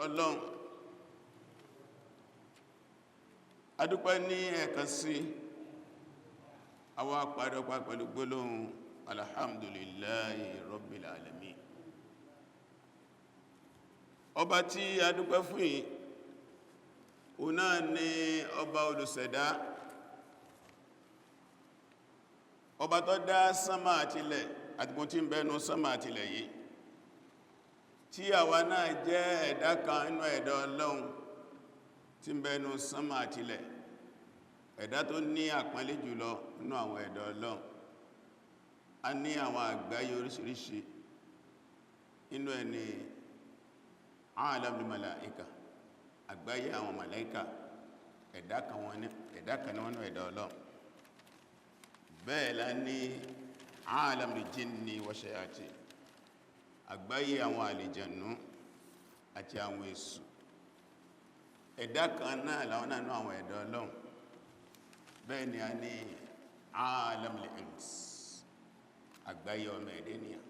Ọlọ́run adúpẹ́ ní ẹ̀kan sí àwọn àpàdọ́pàá pẹ̀lú gbólóhùn alhamdulillahi rabbil alamin. Ọba tí adúpẹ́ fún yìí òun náà ni ọba olùṣẹ̀dá, ọba tó dá sánmà àtilẹ̀ àti gbogbo tí ń bẹnu sánmà àtilẹ̀ yìí, tí àwa náà jẹ́ ẹ̀dá kan nínú ẹ̀dá Ọlọ́run tí ń bẹnu sánmà àtilẹ̀, ẹ̀dá tó ní àpọ́nlé jùlọ nínú àwọn ẹ̀dá Ọlọ́run. A ní àwọn àgbáyé oríṣiríṣi, inú ẹni alamul malaika, àgbáyé àwọn màláíkà, ẹ̀dá kan ní wọ́n ẹ̀dá Ọlọ́run. Bẹ́ẹ̀ la ní alamul jinni wa shayatin, àgbáyé àwọn àlìjànú àti àwọn èṣù, ẹ̀dá kan náà láwọn náà àwọn ẹ̀dá Ọlọ́run. Bẹ́ẹ̀ ni a ní alamul ins, àgbáyé ọmọ ẹ̀dẹ́ ènìyàn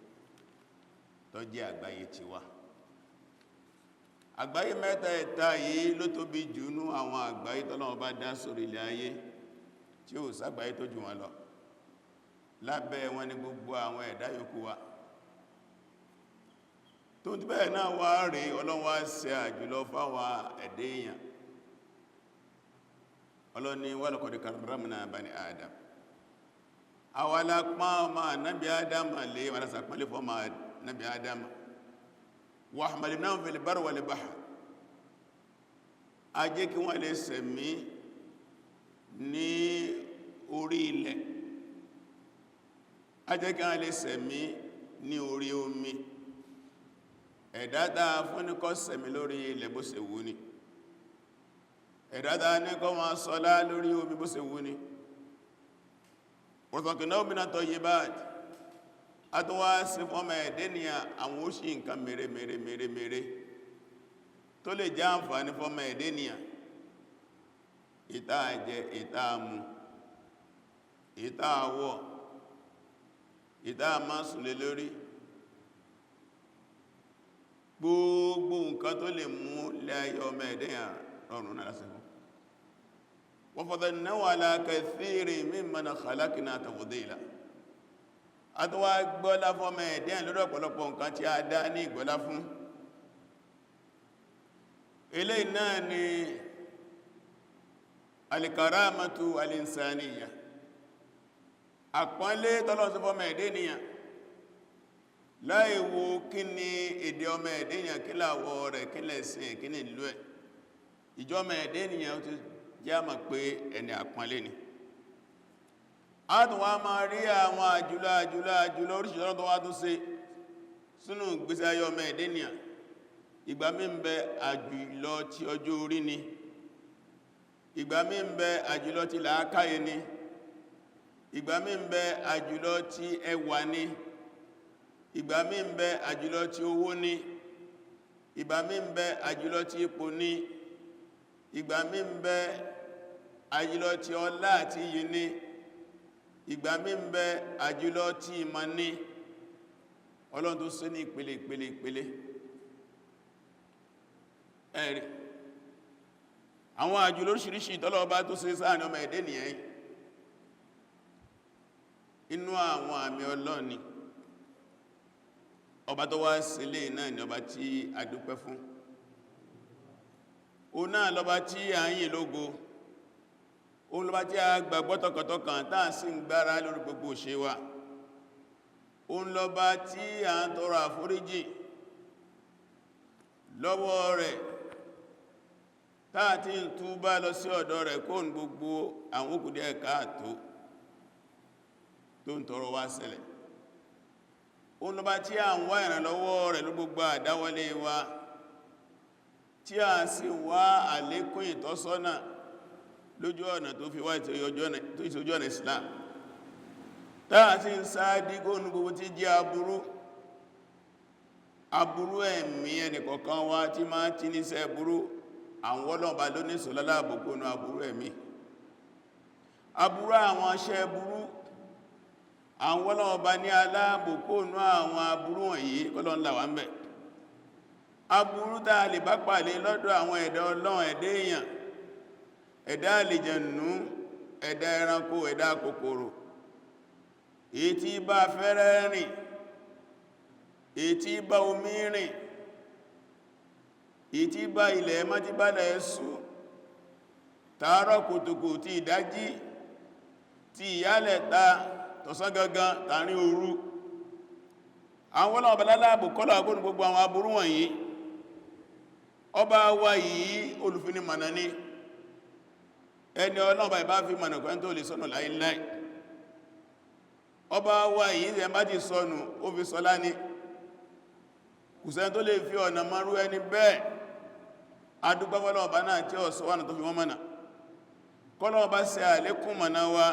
tó jẹ́ àgbáyé tiwa. Àgbáyé mẹ́tẹ̀ẹ̀ta yìí ló tóbi jù nú àwọn àgbáyé tọ́lọ́run bá dá sórí ilẹ̀ ayé, tí ó sàgbáyé tó jù wọn lọ. Lábẹ́ wọn ni gbogbo àwọn ẹ̀dá yòókù wa. Tó ti bẹ́ẹ̀ náà wá rí Ọlọ́run wá ṣe àjùlọ fáwọn ẹ̀dẹ́ èèyàn. Ọlọ́run ní wa laqad karramna bani Adam. Àwa la pọ́n ọmọ Nábì Adam lé, wọ́n la sàpọ́nlé fún ọmọ Nábì Adam. Wa hamalnahum fil barri wal bahri. A jẹ́ kí wọ́n lè ṣẹ̀mí ní orí ilẹ̀, a jẹ́ kí wọ́n lè ṣẹ̀mí ní orí omi. Ẹ̀dá dáa fún ní kó ṣẹ̀mí lórí ilẹ̀ bó ṣe wù ní, ẹ̀dá dáa ní kó máa sọlá lórí omi bó ṣe wù ní. Razaqnahum minat tayyibat, a tó wá sí fọ́mọ ẹ̀dẹ́ ni àwọn ó ṣì nǹkan mèrè tó lè jẹ́ àǹfààní fọ́mọ ẹ̀dẹ́ ni ìta jẹ, ìta mu, ìta wọ̀, ìta máa sùn lé lórí, gbogbo nǹkan tó lè mú láyé ọmọ ẹ̀dẹ́ yà rọrùn náà lásìkò. Wa faddalnahu ala kathirin mimman khalaqna tafdila, a tó wá gbọ́lá fọ́mọ ẹ̀dẹ́ lórí ọ̀pọ̀lọpọ̀ nǹkan tí a dá ní ìgbọ́lá fún. Eléyìí náà ni alikaramatu alinsaniya, àpọ́nlé tọ́lọ́run sí fọ́mọ ẹ̀dẹ́ ènìyàn, láì wo kí ni èdè ọmọ ẹ̀dẹ́ ènìyàn, kí láwọ̀ rẹ̀, kí lẹ̀sìn, kí ní ìlú ẹ̀. Ìjọmọ ẹ̀dẹ́ ènìyàn ó ti jẹ́ àmà pé ẹni àpọ́nlé ni. A tún wá máa rí àwọn àjùlọ oríṣìíríṣìí tó wá tún ṣe sínú ìgbésí ayé ọmọ ẹ̀dẹ́ ènìyàn. Ìgbà mí ń bẹ àjùlọ tí ọjọ́ orí ni, ìgbà mí ń bẹ àjùlọ tí làákàyè ni, ìgbà mí ń bẹ àjùlọ tí ẹwà ni, ìgbà mí ń bẹ àjùlọ tí owó ni, ìgbà mí ń bẹ àjùlọ tí ipò ni, ìgbà mí ń bẹ àjùlọ tí ọlá àti iyì ni, ìgbà mí ń bẹ àjùlọ tí ìmọ̀ ní. Ọlọ́run tó ṣe ní ìpele ẹ̀rí àwọn àjùlọ oríṣiríṣi ìtọ́lọ́ọ̀bá tó ṣe sáà ní ọmọ ẹ̀dẹ́ nìyẹn. Inú àwọn àmì Ọlọ́run ni ọba tó wá sílé náà ni ọba tí a dúpẹ́ fún. O náà lọ́ba tí a ń yìn lógo, o lọ́ba tí a gbàgbọ́ tọkàntọkàn táà sí ń gbára lórí gbogbo ṣe wa, o lọ́ba tí a ń tọrọ àforíjì lọ́wọ́ rẹ̀, táà tí ń túbá lọ sí ọ̀dọ̀ rẹ̀ kó ń gbogbo àwọn òkùdíẹ̀ káàtó tó ń tọrọ wá ṣẹlẹ̀. O lọ́ba tí a ń wá ìrànlọ́wọ́ rẹ̀ ló gbogbo àdáwọlé wa, tí a sì wá àlékún ìtọ́sọ́nà lójú ọ̀nà tó fi wá ìtòjú ọ̀nà Islam, táà sí ń sáàdí gónú gbogbo tí jẹ́ aburú ẹ̀mí ẹnìkọ̀ọ̀kan wá tí máa tí ní sẹ́ burú, àwọn ọlọ́ọ̀bá ló ní sọ́lọ́lá àbòkónú aburú ẹ̀mí, aburú àwọn aṣẹ́ burú, àwọn ọlọ́ọ̀bá ní aláàbòkónú àwọn aburú wọ̀nyí, Ọlọ́run là wá ń bẹ̀. aburú tá lè bá pàdé lọ́dọ̀ àwọn ẹ̀dá Ọlọ́run, ẹ̀dá èèyàn, ẹ̀dá àlìjànnú, ẹ̀dá ẹranko, ẹ̀dá kòkòrò, èyí tí bá fẹ́rẹ́ rìn, èyí tí bá omi rìn, èyí tí bá ilẹ̀ mọ́ tí bá lẹ́ẹ̀sù, tààrọ̀ kùtùkù tí ìdájí, tí ìyálẹ̀ta, tọ̀sán gangan, tààrin òru. Àwọn ọlọ́ọ̀bá lálábò kọ́lọ̀ agbóhùn gbogbo àwọn aburú wọ̀nyí. Ọba wa yìí olùfini mọ̀nà ní, ẹni ọlọ́ọ̀bá ìbá fi mọ̀nà kan tó lè sọnù láìláì. Ọba wa yìí ẹ má ti sọnù, ó fi sọlá ní, kùsẹ́ tó lè fi ọ̀nà márú ẹni bẹ́ẹ̀. Adúgbàwọ́lọ́ọ̀bá náà tí ó sọ wánà tó fi wọ́n mọ̀nà. Kọ́lọ́ọ̀bá ṣe àlékún mọ̀nà wa,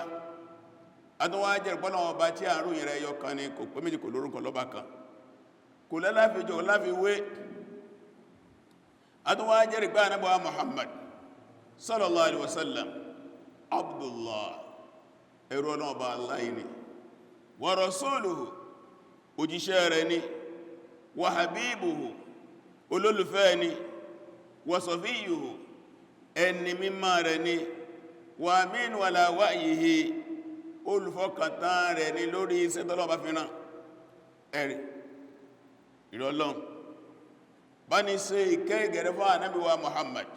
adúnwà jẹ́ ìpọ́lọ́ọ̀bá tí àrùn rẹ̀ yọ kan ní kò pé méjì kò lórúkọ lọ́bá kan, kò lẹ́láfíjọ láfiwé. Adúnwà jẹ́ ìpẹ́ ànábọ̀wà Muhammad sallallahu alaihi wasallam, Abdullah, ẹrú ọlọ́ọ̀bá Allah ni, wa rasuluhu, òjíṣẹ́ rẹ̀ ni, wa habibuhu, olólùfẹ́ ni, wa safiyuhu, ẹni mímọ́ rẹ̀ ni, wa aminu ala wahyihi, olùfọkàntán rẹ̀ ni lórí iṣẹ́ tọ́lọ́run bá fi rán. Ẹ̀rí ìrọ̀lọ́n bá ní ṣe ìkẹ́ ìgẹ̀rẹ́ fún ànábì wa Muhammad,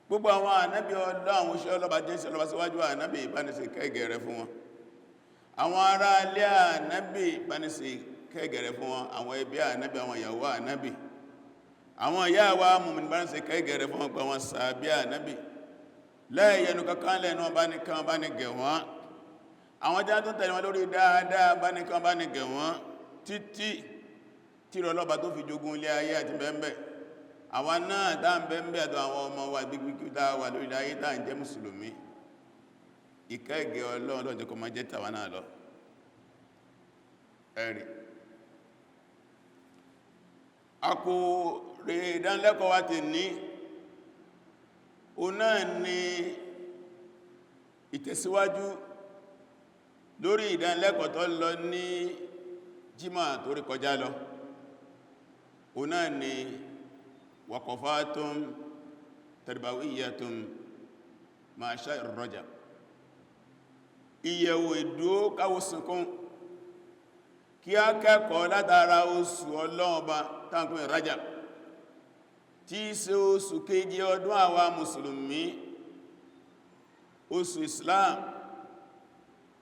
gbogbo àwọn ànábì Ọlọ́run, àwọn òṣìṣẹ́ ọlọ́ba jẹ́ ìṣẹ́lọ́ba síwájú ànábì bá ní ṣe ìkẹ́ ìgẹ̀rẹ́ fún wọn, àwọn ará ilé ànábì bá ní ṣe ìkẹ́ ìgẹ̀rẹ́ fún wọn, àwọn ẹbí ànábì, àwọn ìyàwó ànábì, àwọn ìyá wa mùmínì bá ní ṣe ìkẹ́ ìgẹ̀rẹ́ fún wọn, gbogbo àwọn sàábí ànábì lẹ́yẹnu kankan lẹ́nu bá ní kan bá ní gẹ̀ wọ́n, àwọn jẹ́ tó tẹ̀lé wọn lórí dáadáa bá ní kan bá ní gẹ̀ wọ́n títí tí Ọlọ́ba tó fi jogún ilé ayé àti bẹ́ẹ̀bẹ́. Àwọn náà tá ń bẹ́ẹ̀bẹ́ àtọ́ àwọn ọmọ wa gbígbígbí tá wà lórí ayé tá ń jẹ́ mùsùlùmí, ìkẹ́ ìgẹ́ Ọlọ́run lọ́jọ́ kó máa jẹ́ tàwa náà lọ. Ẹ̀rí àkó rẹ̀ ìdánilẹ́kọ̀ọ́ wa ti ní ọ̀nà ni ìtẹ̀síwájú lórí ìdánilẹ́kọ̀ọ́ tó lọ ní jímọ̀ tó rí kọjá lọ. Ọ̀nà ni waqafatun tarbawiyyatun ma sha'r Rajab, ìyẹ̀wò ìdúró káwọ́sùnkún kí a kẹ́kọ̀ọ́ látara oṣù Ọlọ́run tánkùn Rajab, tí í ṣe oṣù keje ọdún àwa mùsùlùmí, oṣù Islam,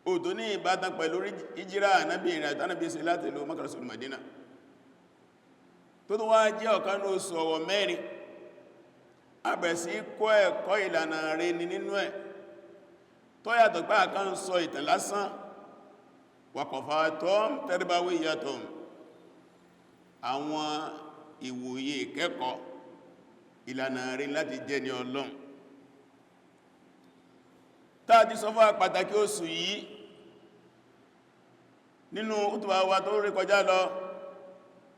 ó tó ní ìbátan pẹ̀lú ìjírà ànábì ìrìn àtànàbí sí láti ìlú Mákà sí Mádínà, tó tó wá jẹ́ ọ̀kan ní oṣù ọ̀wọ̀ mẹ́rin. A bẹ̀rẹ̀ sí kọ́ ẹ̀kọ́ ìlànà rẹ̀ ní nínú ẹ̀ tó yàtọ̀ pé àkán sọ ìtàn lásán. Waqafatun tarbawiyyatun, àwọn ìwòye ìkẹ́kọ̀ọ́ ìlànà rí láti jẹ́ ní Ọlọ́run. Táà ti sọ fún pàtàkì oṣù yìí nínú útùbà wa tó rí kọjá lọ,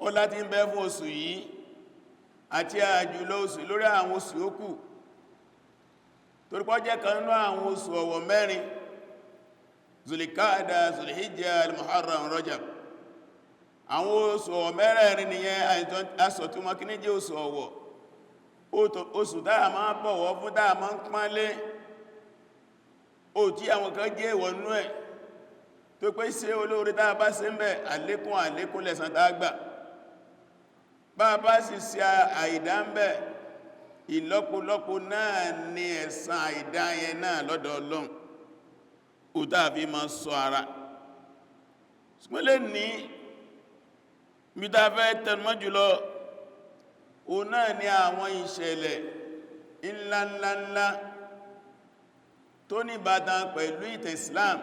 ó láti ń bẹ fún oṣù yìí àti àjùlọ oṣù lórí àwọn oṣù yòókù, torípọ́ jẹ́ kan nínú àwọn oṣù ọ̀wọ̀ mẹ́rin: Zulqa'da, Zulhijja, Al-Muharram, Rajab. Àwọn oṣù ọ̀wọ̀ mẹ́rẹ̀ẹ̀rin nìyẹn asọ̀túnmọ́ kí ní jẹ́ oṣù ọ̀wọ̀, oṣù táà máa bọ̀wọ̀ fún, táà máa ń pánlé, ó tí àwọn kan jẹ́ ìwọ̀nú ẹ̀ tó pé ṣe olóore táà bá ṣe ń bẹ̀ àlékún lẹ́san táà gbà. Bá bá sì ṣe àìdá ń bẹ̀, ìlọ́pọ̀lọpọ̀ náà ni ẹ̀san àìdá yẹn náà lọ́dọ̀ Ọlọ́run, ó táà fi máa sọ ara. Ṣùgbọ́n lè ní mítàfẹ́ tẹnumọ́ jùlọ, ó náà ni àwọn ìṣẹ̀lẹ̀ ńláńláńlá tó ní ìbátan pẹ̀lú ìtàn Islam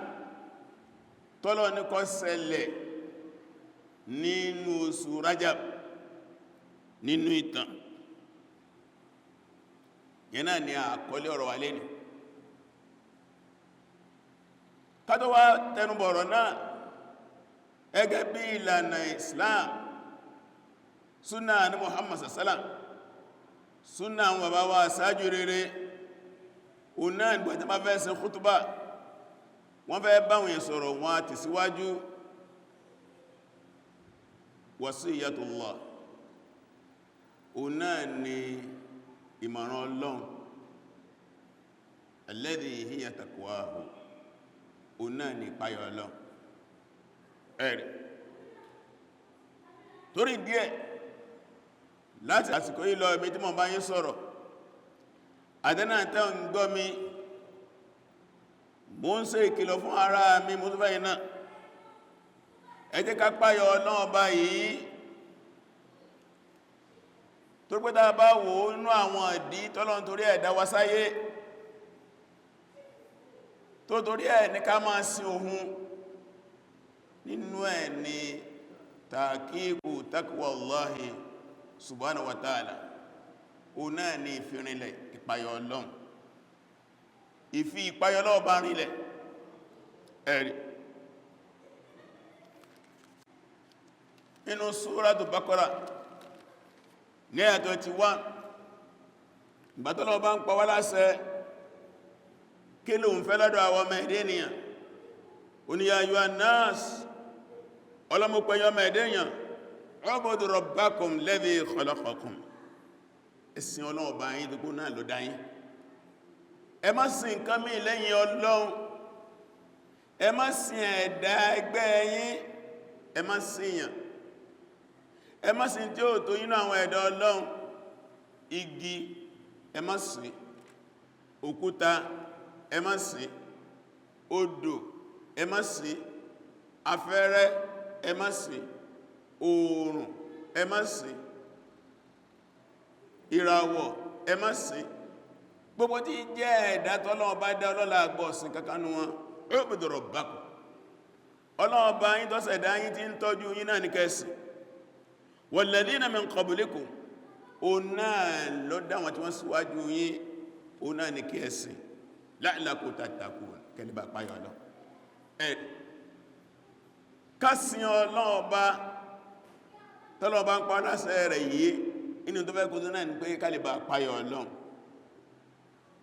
tọ́lọ̀ ní kó ṣẹlẹ̀ nínú oṣù Rajab nínú ìtàn. Yẹn náà ni àkọlé ọ̀rọ̀ wa lẹ́nu. Ká tó wá tẹnubọ̀ ọ̀rọ̀ náà, gẹ́gẹ́ bí ìlànà Islam, súnà ní Muhammad sallam, súnà àwọn bàbá wa ṣáájú rere, o náà nígbàtí bá fẹ́ ṣe khutbah, wọ́n fẹ́ báwọn yẹn sọ̀rọ̀, wọn ti síwájú wasiyatullah òun náà ni ìmọ̀ràn Ọlọ́run alladhi hiya taqwahu, òun náà ni ìpáyà Ọlọ́run. ẹ̀rì torí díẹ̀ láti àsìkò yìí lọ ibi tí mo bá yín sọ̀rọ̀ àdánà tẹ́ ń gbọ́ mi, mo ń ṣe ìkìlọ̀ fún ara mi, mo tún fẹ́ iná ẹ jẹ́ ká páyà Ọlọ́run báyìí. tó pé dáa bá wò nínú àwọn ìdí tọ́lọ́run torí ẹ̀dá wa sáyé, tó torí ẹ̀ ní ká máa sin ohun, nínú ẹ̀ ni tàkíkù taqwallahi subhanahu wa ta'ala, o náà ni ìfirinlẹ̀ ìpayọ̀ Ọlọ́run, ìfi ìpayọ̀ Ọlọ́run bá rinlẹ̀. ẹ̀rí nínú Suratul Baqara ní àyá 21, ìgbàtọ́lọ́run bá ń pa wá láṣẹ kí ló ń fẹ́ lọ́dọ̀ àwọn ọmọ ẹ̀dẹ́ ènìyàn, ó ní ya ayyuhan nas, ọlọ́mọpẹ̀yọ ọmọ ẹ̀dẹ́ ènìyàn, u'budu rabbakum alladhi khalaqakum, ẹ̀sìn Ọlọ́run bá yín tó náà ló dá yín. ẹ má sìn nǹkan mí lẹ́yìn Ọlọ́run, ẹ má sìn ẹ̀dá ẹgbẹ́ yín, ẹ má sìn yàn, ẹ má sìn tí ó tó yínú àwọn ẹ̀dá Ọlọ́run. igi ẹ má sìn, òkúta ẹ má sìn, odò ẹ má sìn, afẹ́rẹ́ ẹ má sìn, oòrùn ẹ má sìn, ìràwọ̀ ẹ má sìn, gbogbo tí jẹ́ ẹ̀dá tọ́lọ́run bá dá ọlọ́lá àgbọ̀sìn kankanú wọn. u'budu rabbakum, Ọlọ́run bá yín tó ṣẹ̀dá yín tí ń tọ́jú yín náà ní kẹ́sìn. walladhina min qablikum, o náà ló dá wọn tí wọ́n síwájú yín, o náà ní kẹ́sìn. la'allakum tattaqun, kẹ́lẹ̀bà páyọ̀ lọ. kásìn Ọlọ́run bá tọ́lọ́run bá ń pa láṣẹ rẹ̀ yìí, inú tó fẹ́ kó tó náà ní pé kálẹ̀bà páyọ̀ Ọlọ́run.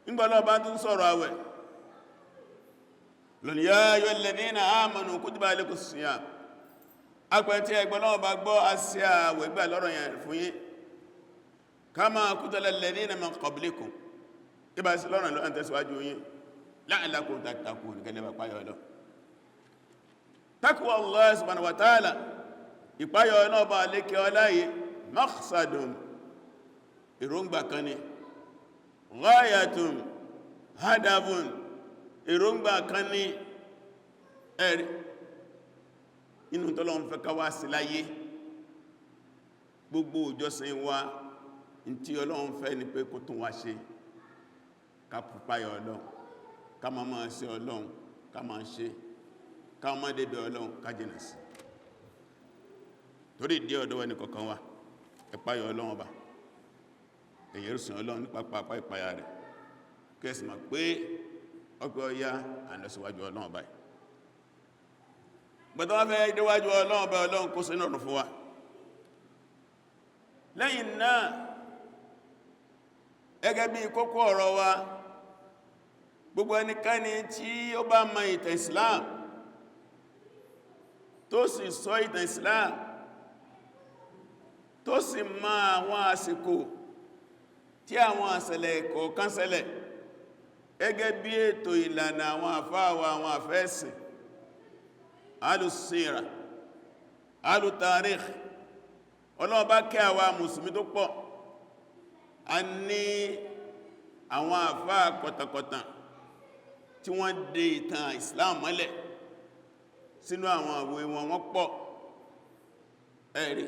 nígbà Ọlọ́run bá tún sọ̀rọ̀ àwẹ̀ lónìí, ya ayyuhal ladhina amanu kutiba alaykumus siyam, apẹ̀tí ẹgbẹ́ Ọlọ́run bá gbọ́ àsíá àwẹ̀ gbà lọ́rọ̀ yẹn fún yín, kama kutiba alal ladhina min qablikum, ibà sí lọ́rọ̀ lọ́nà tẹ́síwájú yín, la'allakum tattaqun, kẹ́lẹ̀ bá páyọ̀ Ọlọ́run. taqwa Allah subhanahu wa ta'ala, ìpáyọ̀ Ọlọ́run bá lékè ọláyé, maqsadun, èròǹgbà kan ni, ghayatun, hadafun, èròǹgbà kan ní. ẹ̀rí inú tọ́lọ́run fẹ́ ká wá sí láyé, gbogbo ìjọsìn wa tí Ọlọ́run fẹ́ ni pé kó tún wá ṣe, ká páyà Ọlọ́run, ká máa ṣe Ọlọ́run, ká máa ṣe, ká máa dédé Ọlọ́run, ká jìnà sí. torí ìdí ọ̀dọ̀ ẹni kọ̀ọ̀kan wa, ẹ páyà Ọlọ́run ọba, èyí rùsùn Ọlọ́run nípa pápá ìpáyà rẹ̀, kẹsì mọ̀ pé ọgbẹ́ ọya àlọ́síwájú Ọlọ́run báyìí. gbọ́dọ̀ wá fẹ́ déwájú Ọlọ́run bá Ọlọ́run kó sínú ọ̀run fún wa. lẹ́yìn náà, gẹ́gẹ́ bí kókó ọ̀rọ̀ wa, gbogbo ẹnikẹ́ni tí ó bá mọ ìtàn Islam tó sì sọ ìtàn Islam, tó sì mọ àwọn àsìkò tí àwọn àṣẹlẹ̀ kọ̀ọ̀kan ṣẹlẹ̀, gẹ́gẹ́ bí ètò ìlànà àwọn àfáàwà àwọn àfẹ́sìn, alùsíra, alùtàríkì. Ọlọ́run bá kẹ́ àwa mùsùlùmí tó pọ̀, a ní àwọn àfáà kọ̀tàkọ̀tà tí wọ́n dé ìtàn Islam mọ́lẹ̀ sínú àwọn àwẹ̀ wọn, wọ́n pọ̀. ẹ̀rí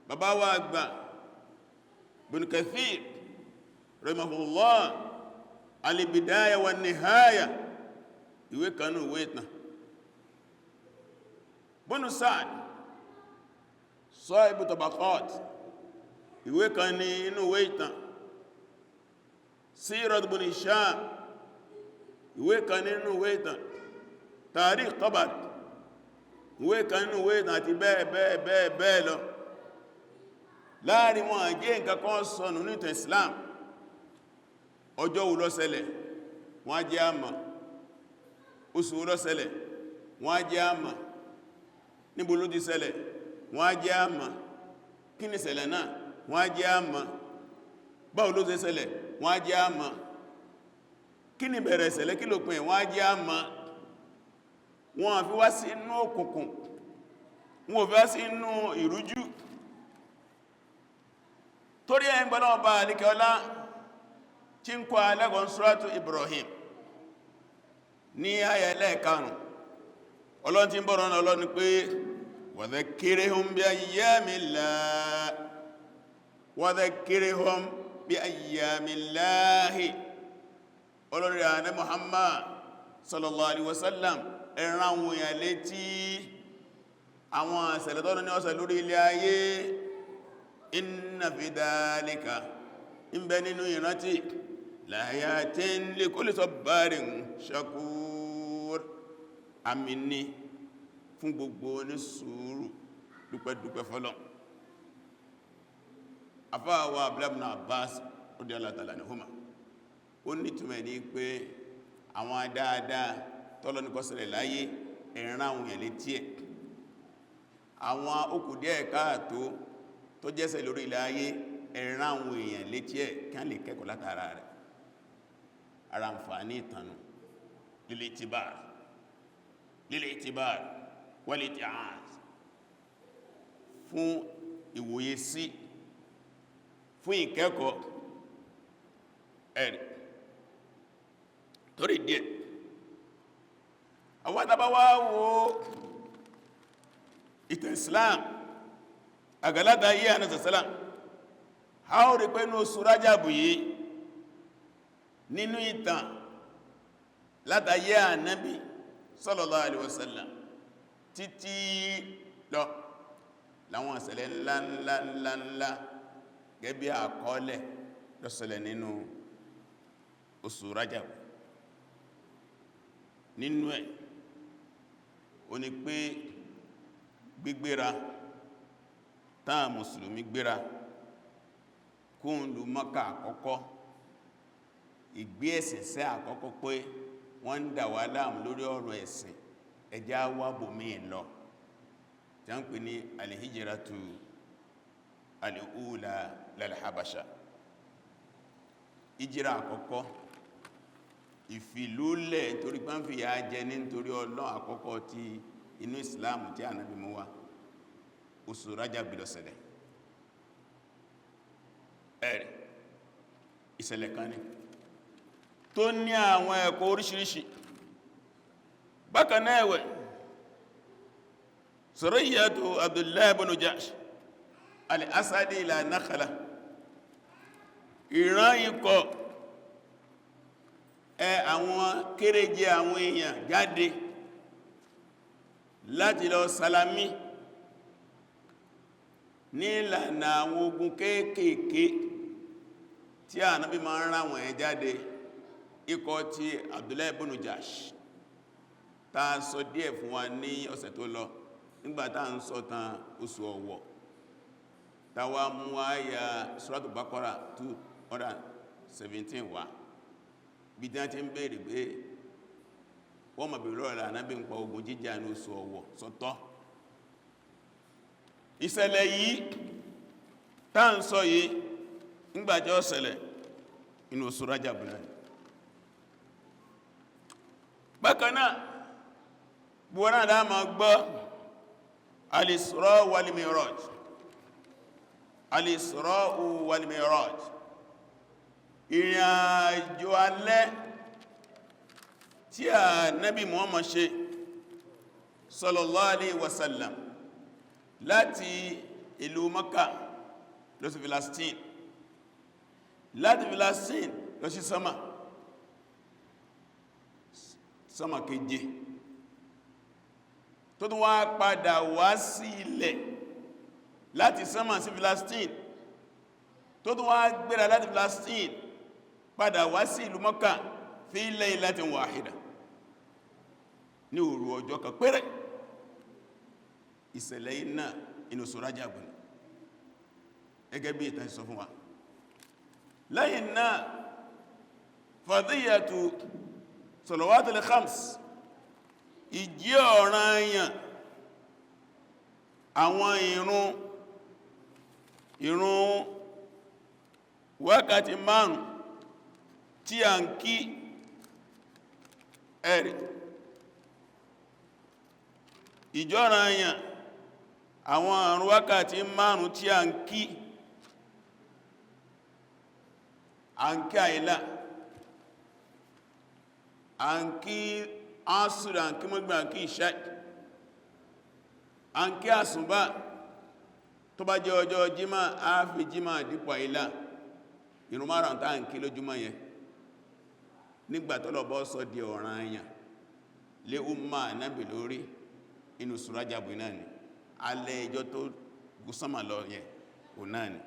bàbá wa àgbà Ibn Kathir rahimahullah, al-Bidaya wa Nihaya, ìwé kanú ìwé ìtàn. Ibn Sa'd Sahibu Tabaqat, ìwé kan ní inú ìwé ìtàn. Sirat Ibn Hisham, ìwé kan nínú ìwé ìtàn. Tarikh Tabari, ìwé kan nínú ìwé ìtàn, àti bẹ́ẹ̀ bẹ́ẹ̀ bẹ́ẹ̀ bẹ́ẹ̀ lọ. láàrin wọn àjẹ́ nǹkan kan sọnù ní ìtàn Islam. ọjọ́ wo ló ṣẹlẹ̀, wọ́n á jẹ́ àmà. oṣù wo ló ṣẹlẹ̀, wọ́n á jẹ́ àmà. níbo ló ti ṣẹlẹ̀, wọ́n á jẹ́ àmà. kí ni ṣẹlẹ̀ náà, wọ́n á jẹ́ àmọ́ báwo ló ṣe ṣẹlẹ̀ wọ́n á jẹ́ àmọ́ kí ni bẹ̀rẹ̀ ṣẹlẹ̀ kí ló pin wọ́n á jẹ́ àmọ́ wọ́n á fi wá sí inú òkùnkùn wọ́n ò fi wá sí inú ìrújú torí ẹ̀ ń gbọ́nà ọba àríkẹ́ọlá tí ń kọ́ alẹ́gọ́n suratu Ibrahim ní ayẹlẹ́ karùn ọlọ́n tí ń bọ̀rọ̀ náà ọlọ́ni pé wadhakkirhum bi ayyamillah wadhakkirhum bi ayyamillahi olórí àná Muhammad sallallahu alaihi wasallam ẹ̀ràn àwọn èèyàn létí àwọn àṣẹlẹ̀ tọ́nà ní ọ̀sẹ̀ lórí ilé ayé inna fi dhalika ń bẹ nínú ìrántí láyàtín li kulli sabbarin shakur àmìní fún gbogbo ní sùúrù dúpẹ́dúpẹ́ fọ́lọ́ afáwà Abdullah ibn Abbas radiyallahu ta'ala anhuma ó ní túnmẹ̀ ní pé àwọn dáadáa tọ́lọ́ ní kó ṣẹlẹ̀ láyé ẹ̀ràn àwọn èèyàn létí ẹ̀ àwọn okù díẹ̀ káàtó tó jẹ́sẹ̀ lórí ilẹ̀ ayé ẹ̀ràn àwọn èèyàn létí ẹ̀ kí wọ́n lè kẹ́kọ̀ọ́ látara rẹ̀ ara àǹfààní ìtànù lílẹ̀-ìtìbáàr wal-ìtì'āz fún ìwòye sí fún ìkẹ́kọ̀ọ́ ẹ̀rì torí díẹ̀ àwọn tàbáwá wo ìtàn Islam àgàlátà yí ànà sàsálàm a ó rí pé ní oṣù Rájàbù yìí nínú ìtàn látàyé ànábì sallallahu alaihi wasallam títí lọ láwọn ìṣẹ̀lẹ̀ ńláńláńláńlá gẹ́bí àkọọ́lẹ̀ ló ṣẹlẹ̀ nínú oṣù Rájàbù nínú ẹ̀ ó ní pé gbígbéra táà mùsùlùmí gbéra kúndù Mákà àkọ́kọ́ ìgbé ẹ̀sìn sẹ́ àkọ́kọ́ pé wọ́n ń dà wá láàmú lórí ọ̀rọ̀ ẹ̀sìn ẹjá wá bòmí lọ tí a ń pè ní alhijratu al'ula lal-Habasha ìjírà àkọ́kọ́ ìfìlúlẹ̀ nítorí pánfìyà jẹ nítorí Ọlọ́run àkọ́kọ́ ti inú Islam tí Ànábì mú wá oṣù Rájàbù ló ṣẹlẹ̀ ẹ̀rì ìṣẹ̀lẹ̀ kan ní tó ní àwọn ẹ̀kọ́ oríṣiríṣi bákan náà ẹ̀wẹ̀ Surayyatu Abdullah ibn Jahsh al-Asadi ila Nakhla ìran ikọ̀ àwọn kéréje àwọn èèyàn jáde láti lọ salami ní ìlànà àwọn ogun kéékèèké tí Ànábì máa ń rán wọn jáde ikọ̀ tí Abdullah ibn Jahsh ta sọ díẹ̀ fún wa ní ọ̀sẹ̀ tó lọ nígbàtá ń sọ tán oṣù Ọ̀wọ̀ tàwa mú àyà Suratul Baqara 217 wá bí dá ti ń bèèrè pé wọ́n mọ̀ bèèrè ọ̀rọ̀ Ànábì ń pa ogun jíjà ní oṣù Ọ̀wọ̀ sọ́tọ̀ ìṣẹ̀lẹ̀ yìí tá ń sọ yìí nígbàjọ́ ṣẹlẹ̀ inú oṣù Rájàbù náà bákanáà buwana da ma gbọ́ al-Isra wal-Mi'raj al-Isra wal-Mi'raj ìrìn àjò alẹ́ tí Ànábì Muhammad ṣe sallallahu alaihi wasallam láti ìlú Mákkà lọ sí Filastin láti Filastin lọ sí sánmà keje tó tún wá padà wá sí ilẹ̀ láti sánmà sí Filastin tó tún wá gbéra láti Filastin padà wá sí ìlú Mákkà fi laylatin wahida ní òru ọjọ́ kan péré ìṣẹ̀lẹ̀ iná inú oṣù Rájàbù gẹ́gẹ́ bí ìtàn sọ fún wa lẹ́yìn náà fadhiyatu salawatul khams ìjí ọ̀ranyàn àwọn ìrun wákàtí márùn tí a ń kí ẹ̀rì ìjọ́ranyàn àwọn àrùn wákàtí márùn tí a ń kí àìlà à ń kí asùrà à ń kí mọ́gbà à ń kí ìṣá à ń kí àsùnbà tó bá jẹ́ ọjọ́ jímọ̀ á fi jímọ̀ dípò àìlà ìrun márùn tá à ń kí lójúmọ́ yẹn nígbà tọ́lọ̀bọ́ sọ di ọ̀ranyàn lé umma nábì lórí inú sùrájàbù náà ni alẹ́ ìjọ tó gùsánmà lọ yẹn kò náà ni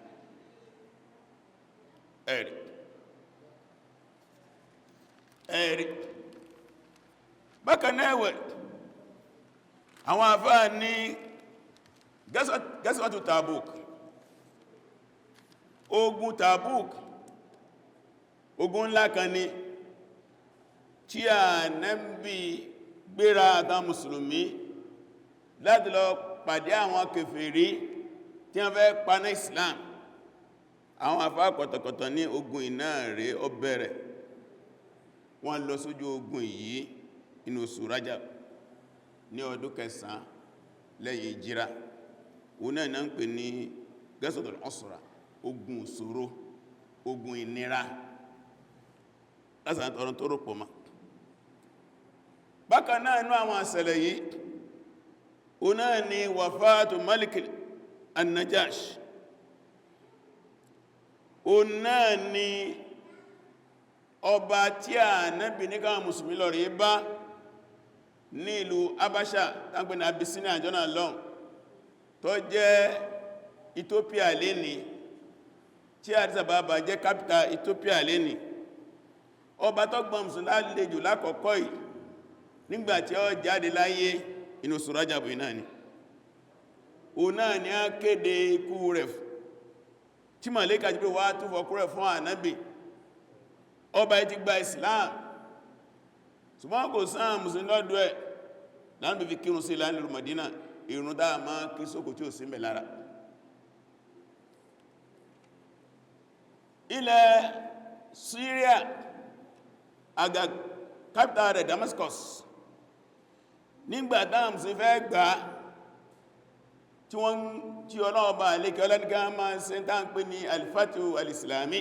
ẹ̀rí bákan náà ẹ̀wẹ̀ àwọn àfáà ní gẹ́sọ̀tù Tabuk ogun Tabuk ogun ńlá kan ni tí Ànábì gbéra àtàwọn mùsùlùmí láti lọ pàdé àwọn kèfèrí tí wọ́n fẹ́ paná Islam àwọn àfáà kọ̀tọ̀kọ̀tọ̀ ní ogun iná rẹ̀ ó bẹ̀rẹ̀ wọ́n lọ sójú ogun yìí inú oṣù Rajab ní ọdún 9 lẹ́yìn ìjírà òun náà ń pè ní Ghazwatul Usra ogun ìṣòro ogun ìnira lásán tọrọ tó rọ̀pọ̀ ma bákan náà inú àwọn àṣẹlẹ̀ yìí òun náà ni wafatu Malik an-Najash òun náà ni ọba tí Ànábì ní káwọn mùsùlùmí lọ rí bá ní ìlú Abasha tágbé ní Abyssinia jọ́nà lọ́n tó jẹ́ Ethiopia lẹ́ni tí Addis Ababa jẹ́ capital Ethiopia lẹ́ni ọba tó gbọ́n mùsùlùmí lálejò lákọ̀ọ́kọ́ yìí nígbàtí ó jáde láyé inú oṣù Rajab náà ni o náà ni a kéde ikú rẹ̀ tí màlẹ́kà Jibril wá tún fọkú rẹ̀ fún Ànábì ọba ti gba Islam ṣùgbọ́n kò sáà mùsùlùmí lọ́dọ̀ ẹ̀ láàrín fi kírun sí láàrín Madina ìrun dáa máa kí sókò tí ó sí mẹ́ lára ilẹ̀ Syria àgbà capital rẹ̀ Damascus nígbàtá mùsùlùmí fẹ́ gbà tí ọlọ́ọ̀bá alékẹ́ ọlọ́díká máa ṣe ń tán pé ní alifatu al-islami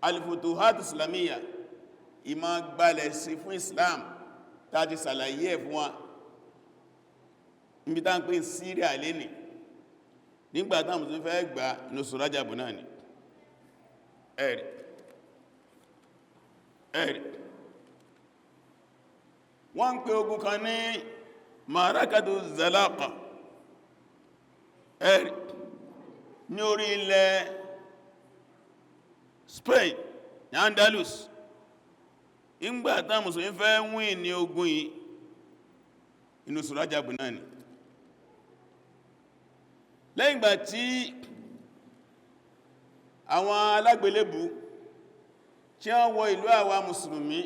al-futuhat islamiyya ìmá gbalẹ̀ sí fún Islam tàbí sàlàyé ẹ̀ fún wa níbi tán pé Syria lẹ́nì nígbàtá mùsùlùmí fẹ́ gbà ní oṣù Rajab náà ni ẹ̀rì wọ́n ń pè ogun kan ní marakatu Zalaqa ẹ̀rì ní orí ilẹ̀ Spain ní Andalus ìgbàtá mùsùlùmí fẹ́ win ní ogun yìí inú oṣù Rajab náà ni lẹ́yìn ìgbà tí àwọn alágbélébù tí wọ́n wọ ìlú àwa mùsùlùmí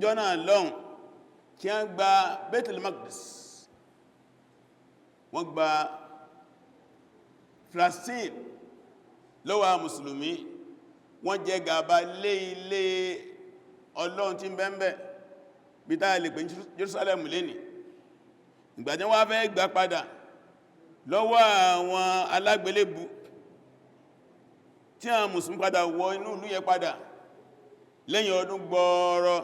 jọ́nà lọ́n tí wọ́n gba Baitul Maqdis wọ́n gba Palestine lọ́wọ́ mùsùlùmí wọ́n jẹ gàba lé ilé Ọlọ́run tí ń bẹ́m̀bẹ̀ bí táà lè pè ní Jerusalem lẹ́ni ìgbàtí wọ́n fẹ́ gbà padà lọ́wọ́ àwọn alágbélébù tí àwọn mùsùlùmí padà wọ inú ìlú yẹ padà lẹ́yìn ọdún gbọ́ọ̀rọ̀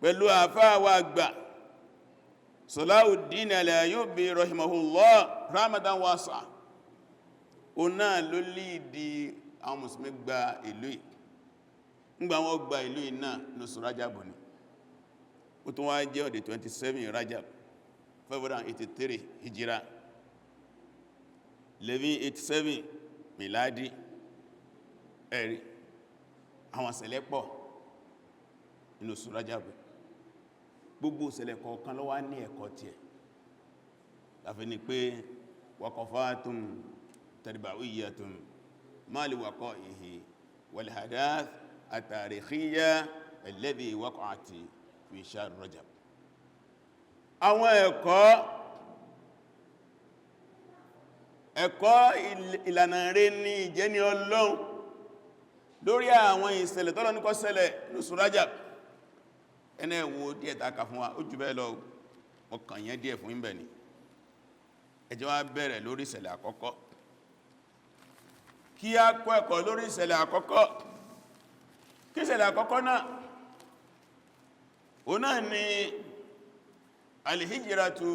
pẹ̀lú àfáà wa àgbà Salahuddin al-Ayyubi rahimahullah ramadan wasa o náà ló líìdí àwọn mùsùlùmí gba ìlú yìí ńgbà wọn gba ìlú yìí náà lóṣù Rajab ni ó tún wá jẹ́ ọdẹ 27 Rajab 583 hijira 1187 miladi ẹ̀rí àwọn ṣẹlẹ̀ pọ̀ inú oṣù Rajab gbogbo ṣẹlẹ̀ kọ̀ọ̀kan ló wà ní ẹ̀kọ́ tiẹ̀ láfi ní pé waqafatun tarbawiyyatun mal waqa'ihi wal hadath at-tarikhiyya alladhi waqa'at fi shahr Rajab àwọn ẹ̀kọ́ ìlànà rẹ̀ ní ìjẹni Ọlọ́run lórí àwọn ìṣẹ̀lẹ̀ tọ́lọ́ ní kó ṣẹlẹ̀ lóṣù Rajab. ẹnà ẹ̀wò díẹ̀ tàkà fún wa ó jù bẹ́ẹ̀ lọ ọkàn yẹn díẹ̀ fún ìbẹ̀ ni. ẹ jẹ́ wá bẹ̀rẹ̀ lórí ìṣẹ̀lẹ̀ àkọ́kọ́. kí a kọ́ ẹ̀kọ́ lórí ìṣẹ̀lẹ̀ àkọ́kọ́. kí ìṣẹ̀lẹ̀ àkọ́kọ́ náà ó náà ni alhijratu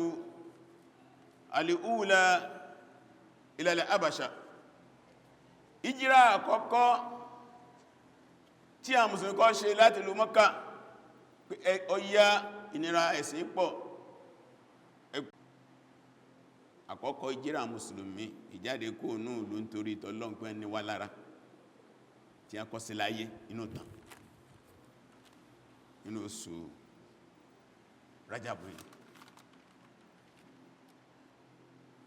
al'ula ila al-Habasha. ìjírà àkọ́kọ́ tí a mùsùlùmí kọ́ ṣe láti ìlú Mọ́kà ọya ìnira ẹ̀sìn pọ̀. àkọ́kọ́ ìjírà mùsùlùmí ìjáde kó ní ìlú nítorí tọ́lọ́pẹ́ ní wá lára tí a kọ́ sí láyé inú tàn inú oṣù Rajabu yìí.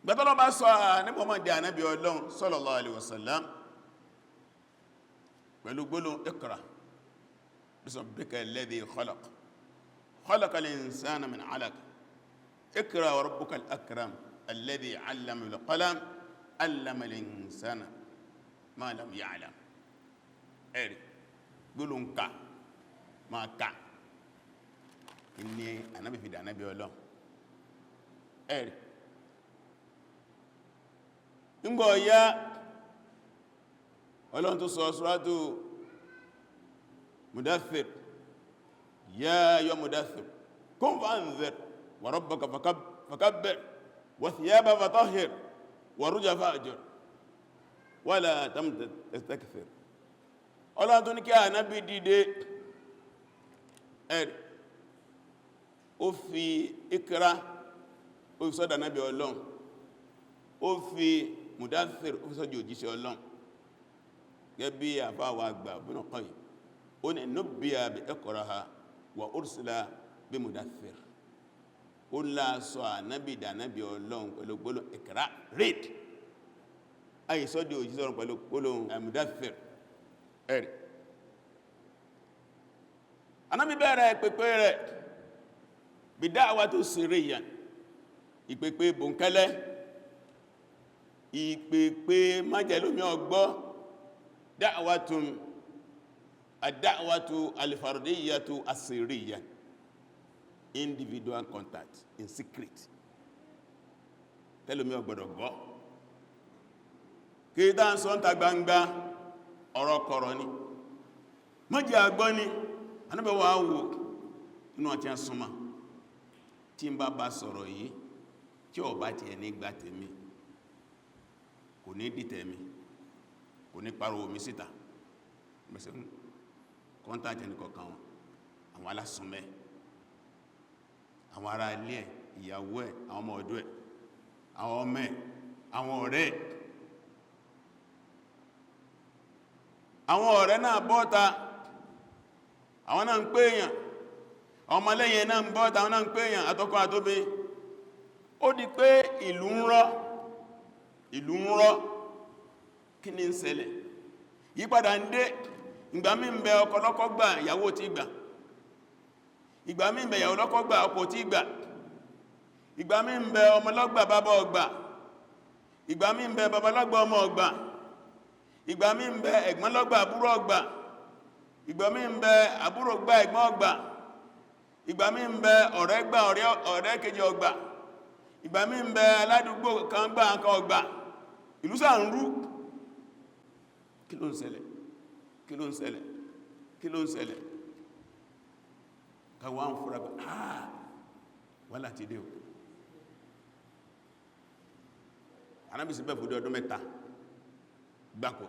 gbẹ́tọ́lọ́ bá sọ ní Muhammad ànábì Ọlọ́run sallallahu alaihi wasallam pẹ̀lú gbólóhùn Iqra bisrabbika alladhi khalaq khalaqal insana min 'alaq Iqra wa rabbukal akram alladhi 'allama bil qalam 'allama al insana ma lam ya'lam. ẹ̀rì gbólóhùn ká máa ká ní ànábì fìdí ànábì Ọlọ́run. ẹ̀rì ńgbọ̀ ya Ọlọ́run tó sọ suratu Mudaththir ya ayyuha Mudaththir qum fa'anzir wa rabbaka fakabbir wa thiyabaka fatahhir wa rujza fahjur wa la tamnun tastakthir. Ọlọ́run tó ní kí ànábì dìde ẹ̀rì ó fi Iqra ó fi sọ́dọ̀ ànábì Ọlọ́run ó fi Mudaththir ó fi sọ́dọ̀ òjíṣẹ́ Ọlọ́run gẹ́bí àfáwà àgbà Ibn Qayyim ó ní nubbiya bi Iqraha wa ursila bi Mudaththir. ó láàsọ ànábì dànábì Ọlọ́run pẹ̀lú gbólóhùn Iqra read ayé sọ́dọ̀ òjíṣẹ́ Ọlọ́run pẹ̀lú gbólóhùn Mudaththir ẹ̀rì. ànábì bẹ̀rẹ̀ ìpèpè rẹ̀ bi da'watu sirriyan ìpèpè bòńkẹ́lẹ́ ìpèpè májẹ̀lómi ọgbọ́ ad-da'watu al-fardiyyatu as-sirriyya individual contact in secret tẹ́lómi ọgbọ̀dọ̀ gbọ́ kí dá ń sọ ń ta gbangba ọ̀rọ̀ kọ̀rọ̀ ni mọ́jẹ́ àgbọ́ ni anábẹ̀wà wò inú ọ̀tí asúnmà tí ń bá sọ̀rọ̀ yìí tí ó bá ti ẹni gbà tèmi kò ní dìtẹ̀ mi kò ní pariwo mi síta mẹ́sẹ̀ kọ́ntàjì ẹnìkọ̀ọ̀kan wọn àwọn alásùnmẹ́ àwọn ará ilé ẹ̀ ìyàwó ẹ̀ àwọn ọmọ ọ̀dọ̀ ẹ̀ àwọn ọmọ ẹ̀ àwọn ọ̀rẹ́ ẹ̀. àwọn ọ̀rẹ́ náà bọ́ta àwọn náà ń pè èyàn àwọn ọmọlẹ́yìn náà ń bọ́ta àwọn náà ń pè èyàn àtọkọ àtóbé. ó di pé ìlú ń rọ́ kí ni ń ṣẹlẹ̀ yípadà ń dé. ìgbà mí ń bẹ ọkọ lọ́kọ́ gbà ìyàwó tí gbà, ìgbà mí ń bẹ ìyàwó lọ́kọ́ gbà ọkọ tí gbà, ìgbà mí ń bẹ ọmọ lọ́gbà bàbá ọgbà, ìgbà mí ń bẹ bàbá lọ́gbà ọmọ ọgbà, ìgbà mí ń bẹ ẹ̀gbọ́n lọ́gbà àbúrò ọgbà, ìgbà mí ń bẹ àbúrò gbà ẹ̀gbọ́n ọgbà, ìgbà mí ń bẹ ọ̀rẹ́ gbà ọ̀rẹ́ kejì ọgbà, ìgbà mí ń bẹ aládùúgbò kan gbà nǹkan ọgbà. ìlú sáà ń rú. kí ló ń ṣẹlẹ̀ kí ló ń ṣẹlẹ̀ kí ló ń ṣẹlẹ̀ káwà ń fúra bá wà láti dé o. Ànábì sí bẹ́ẹ̀ fòdí ọdún 3 gbáko.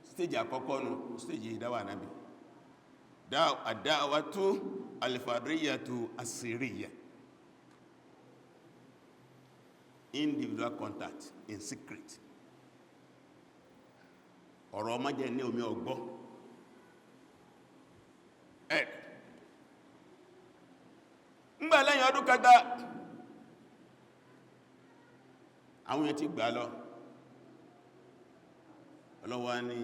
stéjì àkọ́kọ́ nù stéjì ìdáwà Ànábì ad-da'watu al-fardiyatu as-sirriyya, individual contact in secret. ọ̀rọ̀ ọmọ jẹ́ ní omi ọgbọ́ ńgbà lẹ́yìn ọdún kẹta àwọn yẹn ti gbà lọ. ọlọ́wọ́ ni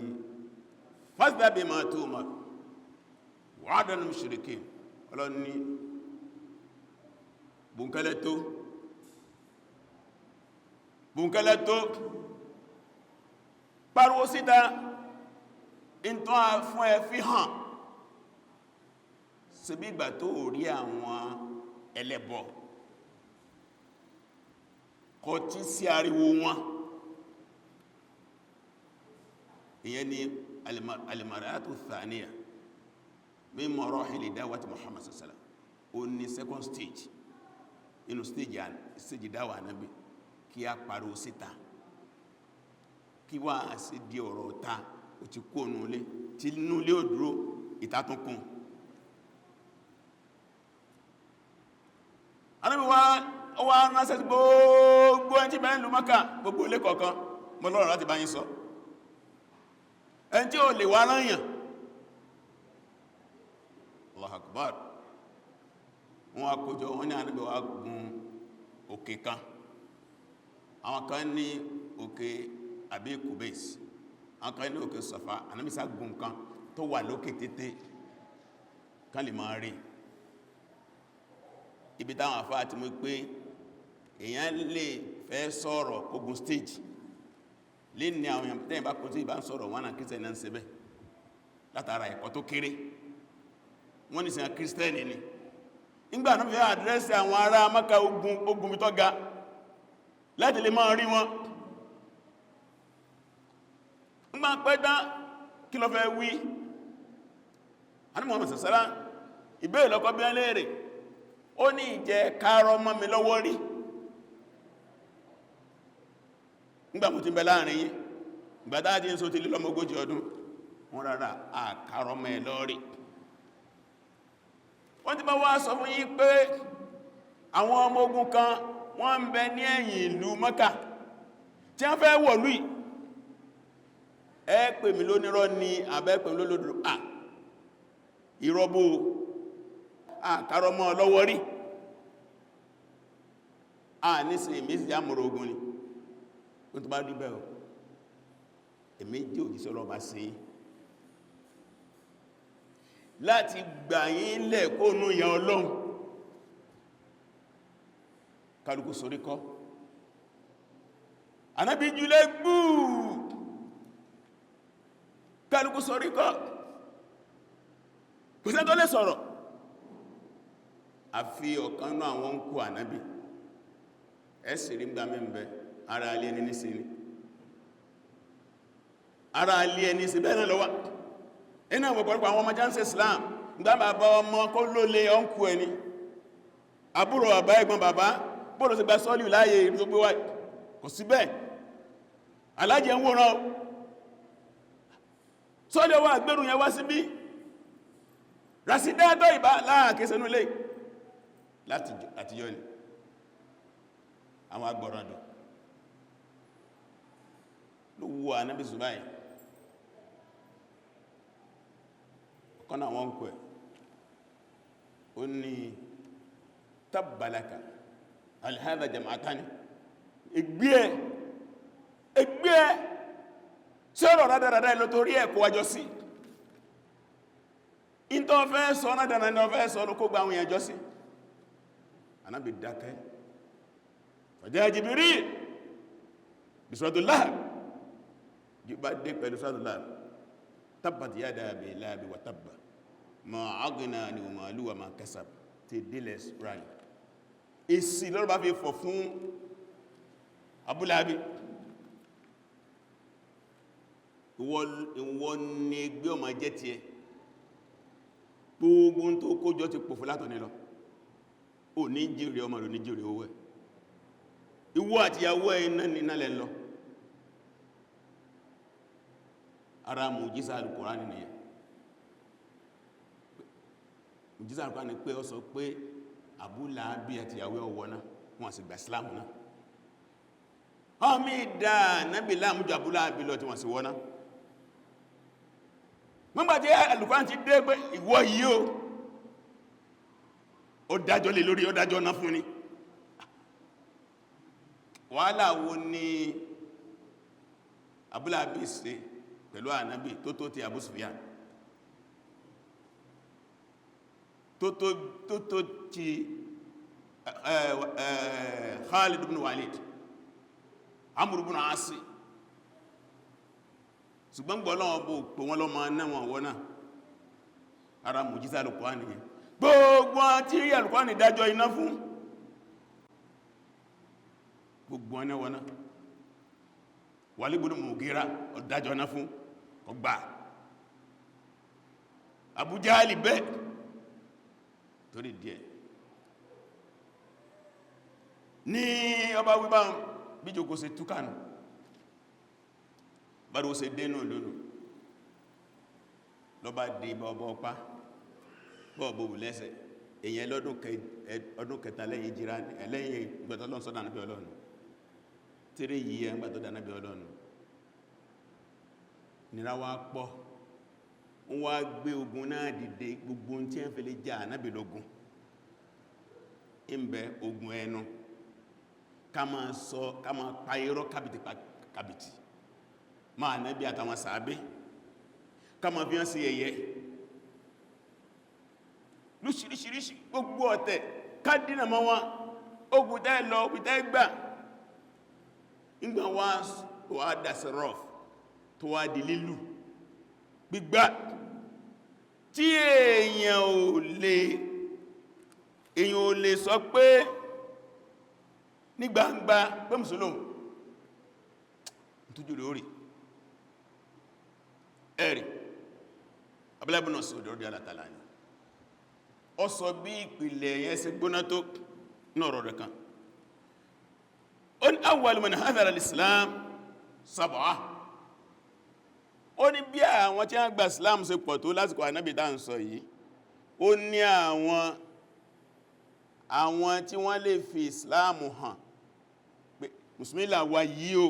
fasda bima tu'mar wa'dan mushrikin. ọlọ́ni bùnkẹ́lẹ́ tó pariwo síta ìntọ́ fún ẹ fi hàn sí bí ìgbà tó rí àwọn ẹlẹ́bọ kò tí sí ariwo wọn. ìyẹn ni alimaratu thaniya min marahili dawati Muhammad sallallahu alaihi wasallam ó ní second stage inú stage dáwà Ànábì kí a pariwo síta kí wá sí di ọ̀rọ̀ ta ó ti kó nulé tí nulé ò dúró ìtàtúnkún. Ànábì wá ránṣẹ́ sí gbogbo ẹni tí bẹ́ẹ̀ lù Mákà gbogbo ilé kọ̀ọ̀kan mọ́ lọ́rọ̀ láti bá yín sọ ẹni tí ó lè wá rányàn. Allahu Akbar. Wọ́n àkójọ wọ́n ní Ànábì wá gun òkè kan, àwọn kan ní òkè Abi Kubais, àwọn kan ní òkè Safa. Ànábì sá gun kan tó wà lókè tété kan lè máa rí ibi táwọn àfáà ti mú pé èèyàn lè fẹ́ sọ̀rọ̀ ogun stage lè ní àwọn èèyàn tẹ́yìn bá kò tí ìbá ń sọ̀rọ̀ wọn náà kírísítẹ́nì náà ń ṣe bẹ́ látara ẹ̀kọ́ tó kéré wọ́n ní sẹ́yàn kírísítẹ́nì ni. nígbà náà fẹ́ àdírẹ́sì àwọn ará Mákà ogun tó ga láti lè máa rí wọn. nígbà pẹ́ dán kí ló fẹ́ wí Ànábì Muhammad sàsárá ìbéèrè lọ́kọ́ bí ẹlẹ́rẹ̀ ó ní ìjẹ́ kárọ mọ́ mi lọ́wọ́ rí nígbà mo ti bẹ láàrin yín ìgbàdá àti ìsò ti lé lọ́mọ 40 ọdún wọ́n rárá àkárọ mọ́ ẹ lọ́rí. wọ́n ti bá wá sọ fún yín pé àwọn ọmọ ogun kan wọ́n ń bẹ ní ẹ̀yìn ìlú Mákà tí wọ́n fẹ́ wọ̀lú yìí ẹ pè mí lónírọ́ ni àbẹ́ pè mí lólódò ìrọ́bù àkárọ mọ́ lọ́wọ́ rí nísìn ìmísì àmúrò ogun ni ó tó bá rí bẹ́ẹ̀ èmi jẹ́ òjíṣẹ́ Ọlọ́run bá sí láti gbà yín lẹ̀ kó nú ìyà Ọlọ́run. kálukú sorí kọ́ Ànábì jùlẹ̀ gbùù kálukú sorí kọ́ kò sẹ́ tó lè sọ̀rọ̀ àfi ọ̀kan náà àwọn ń kú Ànábì ẹ̀sì rí gbà mẹ́mbẹ̀ ara alẹ́ ẹni sí ni ara alẹ́ ẹni sí bẹ́ẹ̀ náà lọ́wọ́ iná ọ̀pọ̀lọpọ̀ àwọn ọmọ jáǹsẹ̀ Islam gbá bàbá ọmọ kó ló lé ọkù ẹni àbúrò bàbá ẹ̀gbọ́n bàbá bóòrò sí gba sọ́lù láàyè ìlú tó gbé wá kò sí bẹ́ẹ̀ Alhaji ń wòrán sọ́lù wà gbẹ̀rù yẹn wá sí bí rásídẹ́ẹ̀tọ́ ìbá láàkẹsẹ̀nú lè láti yọ ni àwọn agbọ̀rọ̀dọ̀ ló wú Ànábì Zubair ọ̀kan àwọn ń kò ẹ̀ ó ní tabbalaka alhada jama'atani ẹgbẹ́ tí ọ̀rọ̀ rádáradá ìlò torí ẹ̀kọ́ wájọ́ sí ìntọ́ fẹ́ sọ náà dáná ní ọfẹ́ sọ ló kó gba àwọn èèyàn jọ sí. Ànábì dákẹ́ fàjá Jibril bí suratul Lahab bá dé pẹ̀lú suratul Lahab tabbat yada abi lahabi wa tabba ma aghna anhu maluhu wa ma kasab ti délẹ̀ ráyì èsì lọ́rọ̀ bá fi fọ̀ fún Abu Lahabi ìwọ ni ẹgbẹ́ ọmọ jẹ́ ti ẹ gbogbo tó kójọ ti pòfò látọ̀ nílọ ò ní jírí ọmọ rẹ̀ ní jírí owó ẹ̀ ìwọ àti ìyàwó ẹ̀ iná lẹ́ lọ. ara mùjísà Al-Qur'ani nìyẹn mùjísà Al-Qur'ani pé ó sọ pé Abu Lahabi àti ìyàwó ọwọ́ náà wọ́n sì gba Islam náà ọmọ ìdá náàbì láàmújọ Abu Lahabi lọ tí wọ́n sì wọ́n náà mọ́gbàtí Al-Qur'ani ti dé pé ìwọ yìí ó dájọ́ lé lórí ó dájọ́ náà fún ni wàhálà wo ni Abu Lahabi ṣe pẹ̀lú Ànábì tó ti Abu Sufyan tó ti Khalid ibn Walid Amr ibn As ṣùgbọ́n gbọ́ lọ́wọ́ bó pè wọ́n lọ́mọ náwọn wọ́n náà ara mùjísà Al-Qur'ani nìyẹn gbogbo tí rí Al-Qur'ani dájọ́ iná fún gbogbo wọn náwọn náà Walid ibn Mughira ọ̀dájọ́ iná fún ọgbà Abu Jahli bẹ́ẹ̀ torí díẹ̀ ní ọba wíbá bí jòkó ṣe túkànù bá ló ṣe dénú lónù lọ bá dé bọ́ọ̀bọ́ ọpá bọ́ọ̀bọ̀ lẹ́sẹ̀ èyàn lọ́dún kẹta lẹ́yìn jíra lẹ́yìn ìgbẹ̀tọ́lọ́n sọ́dá náà bí ọlọ́run tírí yìí ẹ̀ ń gbàtọ́ dáná bí ọlọ́run nira wá pọ̀ wọ́n wá gbé ogun náà dìde gbogbo tí ẹ̀ ń fẹ́ lè jà náàbì lógun ìbẹ̀ ogun ẹnu ká máa sọ ká máa pa irọ́ kàbìtì máa náàbì àtàwọn sàábé ká máa fi hàn sí ẹ̀yẹ lóṣìíríṣìíríṣìí gbogbo ọ̀tẹ̀ ká dínà mọ́ wọn ogun tẹ́ lọ ogun tẹ́ gbà ìgbà wá dásẹ̀rọ̀ tó wá di lílù gbígbà tí èèyàn ò lè sọ pé ní gbangba pé mùsùlùmí tójú lórí ẹ̀rì abúlábùnà sí òdòdó alátàlá ni ó sọ bí ìpìlẹ̀ yẹn sí gbóná tó nọ̀rọ̀ rẹ̀ kan ó ní awwal man hadhara al-islam sab'a ó ní bí àwọn tí wọ́n gba islam ṣe pọ̀ tó lásìkò ànábì tá ń sọ yìí ó ní àwọn tí wọ́n lè fi islam hàn pé mùsùlùmí là wà yìí o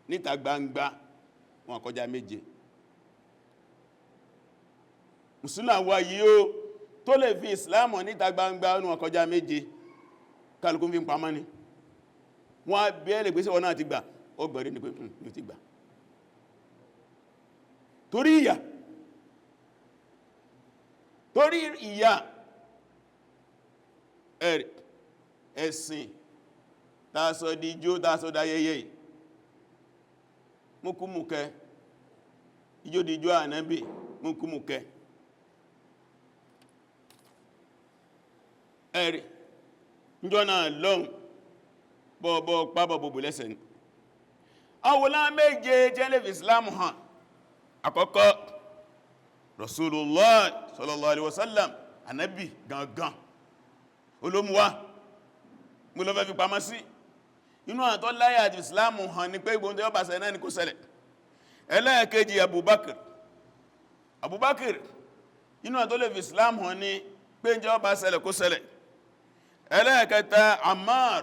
níta gbangba wọn kọjá méje mùsùlùmí là wà yìí o tó lè fi islam hàn níta gbangba wọn kọjá méje kálukú fi ń pamọ́ ni wọ́n bẹ̀rẹ̀ pé sí ọ̀nà àti gbà ó gbẹ̀rẹ̀ ní pé ní ti gbà torí ìyà ẹ̀sìn tàṣọ díjó tàṣọ dáyẹyẹ múkúmùkẹ́ ijó díjó ànábì múkúmùkẹ́ ẹ̀rì níjọ́ náà lọ́hùn bọ́ọ̀bọ́ pábọ̀ bòbò lẹ́sẹ̀ ní àwòlá méje jẹ́lẹ̀ islam hàn àkọ́kọ́ Rasulullah sallallahu alaihi wasallam ànábì gangan olómúwá mú lọ fẹ́ fi pamọ́ sí inú àtọ́ láyé àti islam hàn ní pé ìgbóhùn tó yọ́ bàṣẹ náà ní kó ṣẹlẹ̀ ẹlẹ́ẹ̀kejì Abubakar inú àtọ́ lè fi islam hàn ní pé ìjọ bá ṣẹlẹ̀ kó ṣẹlẹ̀ ẹlẹ́ẹ̀kẹta Ammar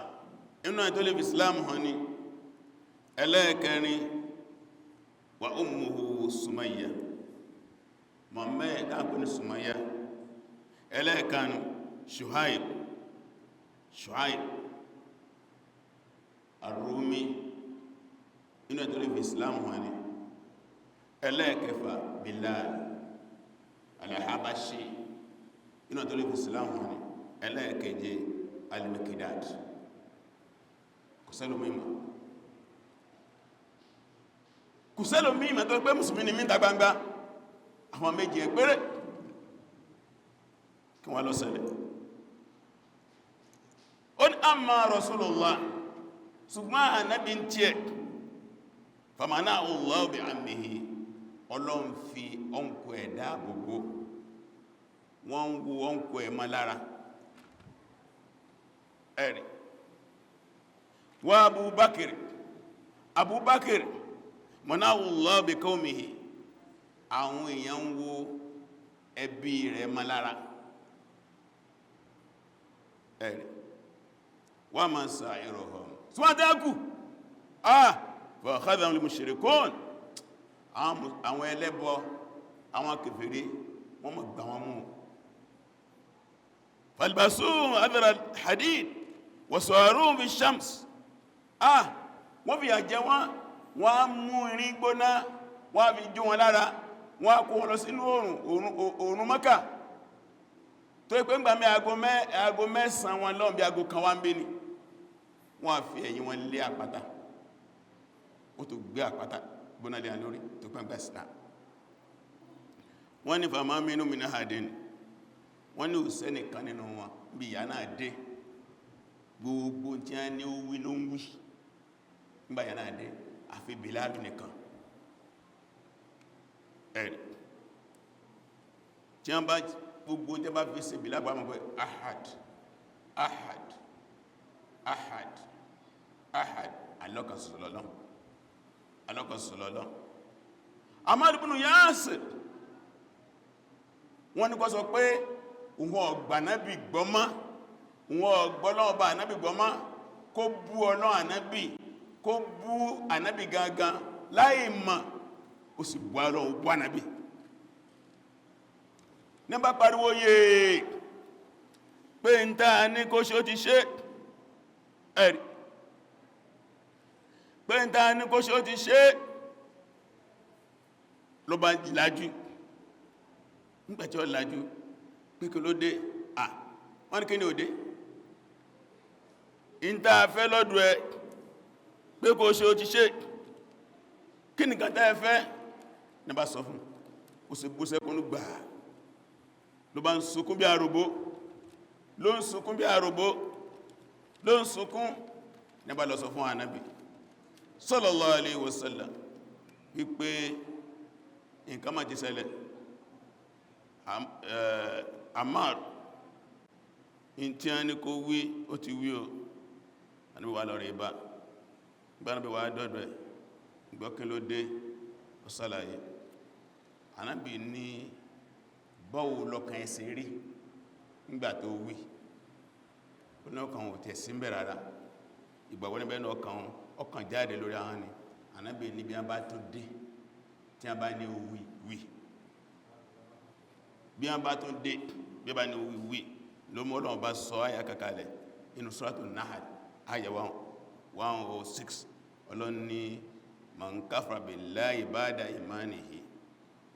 inú àtọ́ lè fi islam hàn ní ẹlẹ́ẹ̀kẹrin wa ummuhu Sumayya mọ̀mẹ́ káàkùn ní Sumayya ẹlẹ́ẹ̀kanu Shuhaib Ar-Rumi inú ẹ̀tọ́ lè fi islam wọn ni ẹlẹ́ẹ̀kẹfà Bilal Al-Habashi inú ẹ̀tọ́ lè fi islam wọn ni ẹlẹ́ẹ̀keje Al-Miqdad kò sẹ́lò mímọ̀ tó pé mùsùlùmí ni mínta gbangba àwọn méjì ẹgbẹ́rẹ́ kí wọ́n lọ ṣẹlẹ̀ ó ní amma Rasulullah ṣùgbọ́n ànábì ń tí ẹ̀ famana Allah bi ammihi ọlọ́n fi ọǹkù ẹ̀dá gbogbo wọ́n ń wo ọǹkù ẹ̀ má lára ẹ̀rì wa Abubakar mana Allah bi qawmihi àwọn èèyàn ń wo ẹbí rẹ̀ má lára ẹ̀rì wa ma sa'iruhum ṣúwátákù fa akhadhahum al-mushrikun àwọn ẹlẹ́bọ àwọn kèfèrí wọ́n mọ̀ gbà wọn mú falbasu adhara al-hadid wa sawaruhum fi shams wọ́n fi àjẹ́ wọ́n mú irin gbóná wọ́n fi jó wọn lára wọ́n kó wọn lọ sínú oòrùn Mákà tó ipé ń gbà mẹ́ aago mẹ́sàn wọn lọ́n bí aago kan wá ń bé ni wọ́n fi ẹ̀yìn wọn lé àpáta ó tó gbé àpáta gbóná lé lórí tó pẹ́ gbà Islam. Wọ́n ní fama minhum min ahadin, wọ́n ní òsẹ́nìkan nínú wọn bí ìyá náà dé gbogbo tí a ní ó wí ló ń wí nígbà ìyá náà dé àfi Bilal nìkan. Ẹ̀rì tí a bá gbogbo tí a bá fi ṣe Bilal bá mọ̀ pé ahad ahad ahad ahad alọ́kàsọ̀lọ́lọ́ alọ́kàsọ̀lọ́lọ́. Ammar ibn Yasir wọ́n ní kó sọ pé òun ọgbà nábì gbọ́mọ́, òun ọgbọ́lọ́ọ̀bá ànábì gbọ́mọ́, kó bú ọlọ́ ànábì, kó bú ànábì gangan láì mọ̀, ó sì bú ọlọ́ bú ànábì. Ní bá pariwo yé pé ń ta ní kó ṣe ó ti ṣe ẹ̀rì, pé ń ta ní kó ṣe ó ti ṣe ló bá lájú. Nígbàtí ó lájú pé kí ló dé wọ́n ní kí ní òdé ìntà fẹ́ lọ́dún ẹ pé kó ṣe ó ti ṣe kí ní kàtà ẹfẹ́ ní bá sọ fún ó sì bú sẹ́kún gbà ló bá ń sunkún bí àròbó ló ń sunkún bí àròbó ló ń sunkún ní bá lọ sọ fún ànábì sallallahu alaihi wasallam wípé nǹkan má ti ṣẹlẹ̀. Ammar in tí a ní kó wí ó ti wí o, ànábì wà lọ rí bá gbánábì wà dọ́dọ̀ ẹ̀ gbọ́kín ló dé ó sálàyé. Ànábì ní báwo lọ́kàn ẹsẹ̀ rí nígbà tó wí, ó ní ọkàn ò tẹ̀ sí ń bẹ̀ rárá, ìgbàgbọ́ níbẹ̀ ní ọkàn jáde lórí ahọ́n ni. Ànábì ní bí a bá tó dé tí a bá ní wí wí, bí a bá tó dé bí a bá ní wí wí ló mọ́ Ọlọ́run bá sọ àyà kakalẹ̀ inú Suratul Nahl àyà 106. Ọlọ́run ní man kafara billahi ba'da imanihi,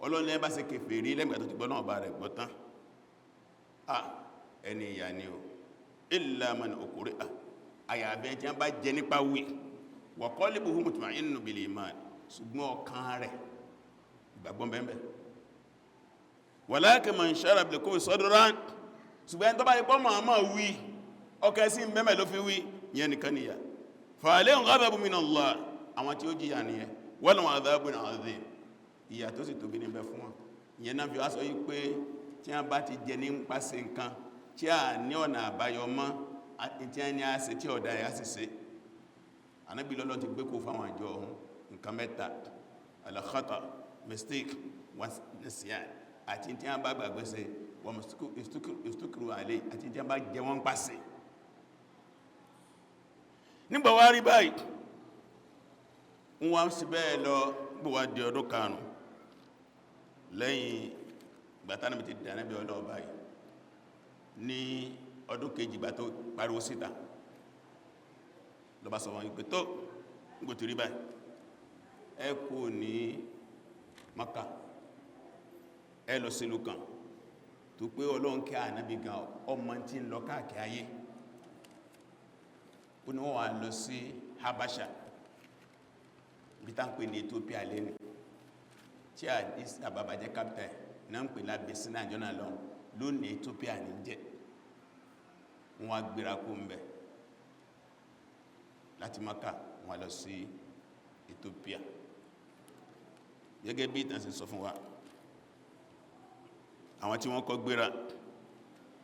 Ọlọ́run lẹ́ bá ṣe kèfèrí lẹ́gbẹ̀ẹ́ tó ti gbọ́ náà bá rẹ̀ gbọ́ tán ẹni ìyà ni o illa man ukriha, àyàbẹ̀ tí a bá jẹ nípa wí wa qalbuhu mutma'innun bil iman, ṣùgbọ́n ọkàn rẹ̀ ìgbàgbọ́ bẹ́ẹ̀ walakin man shara bil kufri sadran, ṣùgbọ́n tó bá ipọ́ mọ̀ọ́mọ̀ wí ọkẹ́ sí mẹ́mẹ́ ló fi wí yẹn nìkan níyà fa alayhim ghadabun min Allah, àwọn tí ó jìyà nìyẹn wa lahum adhabun adhim, ìyà tó sì tóbi níbẹ̀ fún wọn. Ìyẹn náà fi wá sọ yí pé tí a bá ti jẹ ní ń pàṣẹ nǹkan tí a ní ọ̀nà àbáyọ mọ́ tí a ní a ṣe tí ọ̀dá ẹ̀ á sì ṣe. Ànábì lọ́lọ́ ti gbé kó fáwọn àjọ ọ̀hún nǹkan mẹ́ta: al-khata, mistake, nisyan, àti tí a bá gbàgbé ṣe wọ́n istukru alẹ́, àti tí a bá jẹ wọ́n pàṣẹ. Nígbà wá rí báyìí wọ́n sì bẹ́ẹ̀ lọ gbówá di ọdún karùn-ún lẹ́yìn gbàtánà mi ti dáná bí ọlọ́ báyìí, ní ọdún kejì gbà tó pariwo síta lọ bá sọ wọn ìpé tó gbò tí rí báyìí ẹ kú ní Maka ẹ lọ sílùú kan tó pé Ọlọ́run kí ànábì gan ọmọ tí ń lọ káàkiri ayé, ó ní wọ́n wà lọ sí Habasha bí tá ń pè ní Ethiopia lẹ́nu tí Addis Ababa jẹ́ capital náà ń pè lábẹ́ sínú àjọ náà lọ lónìí Ethiopia ní jẹ́. Wọ́n á gbéra kó ń bẹ̀ láti Maka wọ́n lọ sí Ethiopia gẹ́gẹ́ bí ìtàn ṣe sọ fún wa. Àwọn tí wọ́n kọ́ gbéra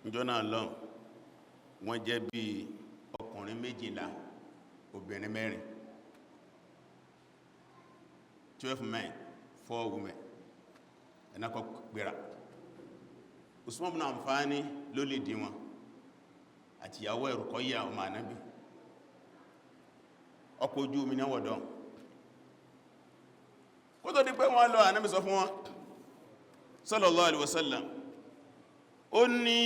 níjọ́ náà lọ wọ́n jẹ́ bí ọkùnrin 12 obìnrin 4, 12 men 4 women ẹ̀nà kọ́ gbéra. Usman bin Affan ló lè dí wọn àti ìyàwó Ruqayya ọmọ Ànábì. Ọkọ̀ ojú omi náà wọ̀dọ̀ kó tó di pé wọ́n lọ, Ànábì sọ fún wọn sallallahu alaihi wasallam, ó ní